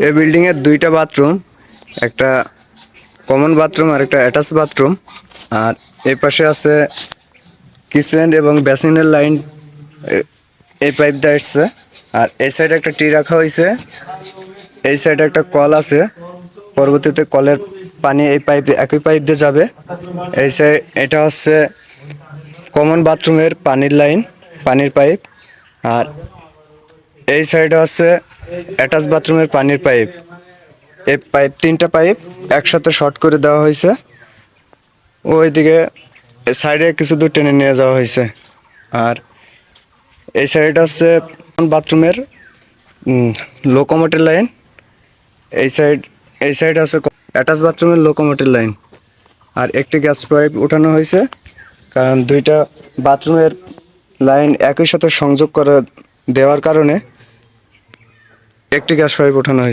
এই বিল্ডিং এর দুইটা বাথরুম, একটা কমন বাথরুম আর একটা অ্যাটাচ বাথরুম। আর এই পাশে আছে কিচেন এবং বেসিনের লাইন, এই পাইপ দিয়ে আসছে। আর এই সাইডে একটা টি রাখা হয়েছে, এই সাইডে একটা কল আছে, পরবর্তীতে কলের পানি এই পাইপ একই পাইপ দিয়ে যাবে। এই সাইড এটা হচ্ছে কমন বাথরুমের পানির লাইন, পানির পাইপ। আর এই সাইডে হচ্ছে অ্যাটাচ বাথরুমের পানির পাইপ। এই পাইপ তিনটা পাইপ একসাথে শর্ট করে দেওয়া হয়েছে, ওইদিকে সাইডে কিছু দূর টেনে নিয়ে যাওয়া হয়েছে। আর এই সাইডটা হচ্ছে বাথরুমের লোকোমোটিভ লাইন, এই সাইড আছে অ্যাটাচ বাথরুমের লোকোমোটিভ লাইন। আর একটি গ্যাস পাইপ উঠানো হয়েছে, কারণ দুইটা বাথরুমের লাইন একই সাথে সংযোগ করে দেওয়ার কারণে একটি গ্যাস পাইপ উঠানো হয়েছে।